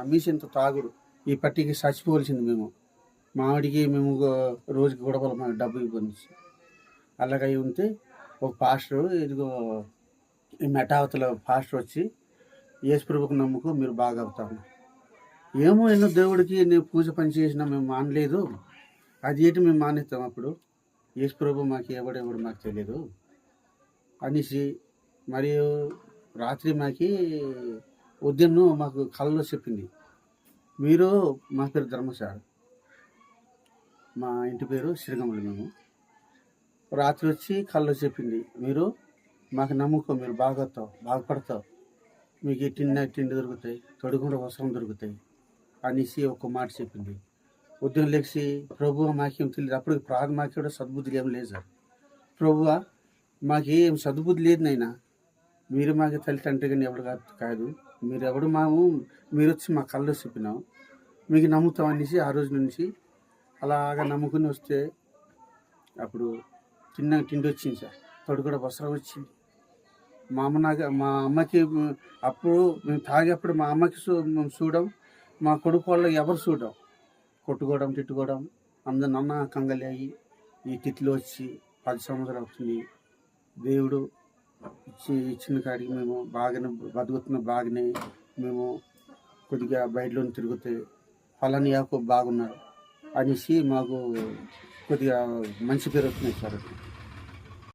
అమ్మేసి ఇంత తాగుడు ఈ పట్టికి చచ్చిపోవలసింది మేము. మామిడికి మేము రోజుకి గొడవలు మాకు డబ్బు ఇవ్వండి. అలాగై ఉంటే ఒక పాస్టర్ ఇదిగో ఈ మెటావతల పాస్టర్ వచ్చి యేసుప్రభుకు నమ్ముకు మీరు బాగా అవుతారు. ఏమో ఎన్నో దేవుడికి నేను పూజ పని చేసినా మేము మానలేదు. అది ఏంటి మేము మానేస్తాం అప్పుడు? యేసుప్రభు మాకు ఎవడెవడు మాకు తెలియదు అనేసి మరియు రాత్రి మాకి ఉదయం మాకు కళ్ళలో చెప్పింది. మీరు మా పేరు ధర్మశాల, మా ఇంటి పేరు శ్రీగములు. మేము రాత్రి వచ్చి కళ్ళలో చెప్పింది, మీరు మాకు నమ్ముకో, మీరు బాగుపడతావు, మీకు తిండి దొరుకుతాయి, తొడుగుండ వస్త్రం దొరుకుతాయి అనేసి ఒక మాట చెప్పింది. ఉదయం లేచి ప్రభువా మాకేం తెలియదు, అప్పుడు ప్రార్థన మాకు కూడా సద్బుద్ధి ఏం లేదు సార్. ప్రభువా మాకేం సద్బుద్ధి లేదు నైనా, మీరు మాకు తల్లిదండ్రి కానీ ఎవడు కాదు, మీరు ఎవడు మీరు వచ్చి మా కళ్ళు చెప్పినాం, మీకు నమ్ముతాం అనేసి ఆ రోజు నుంచి అలాగా నమ్ముకుని వస్తే అప్పుడు తిండి వచ్చింది సార్, తొడుగుడ వస్త్రం వచ్చింది. మా అమ్మకి అప్పుడు మేము తాగేప్పుడు మా అమ్మకి చూడడం, మా కొడుకు వాళ్ళు ఎవరు చూడడం, కొట్టుకోవడం తిట్టుకోవడం, అందరు నన్న కంగలి అయ్యి ఈ తిట్లు వచ్చి 10 సంవత్సరాలు అవుతుంది. దేవుడు ఇచ్చిన కాడికి మేము బాగానే బతుకుతున్న, బాగానే మేము కొద్దిగా బయటలో తిరుగుతే ఫలాని యాకో బాగున్నారు అనేసి మాకు కొద్దిగా మంచి పేరు వస్తున్నాయి సార్.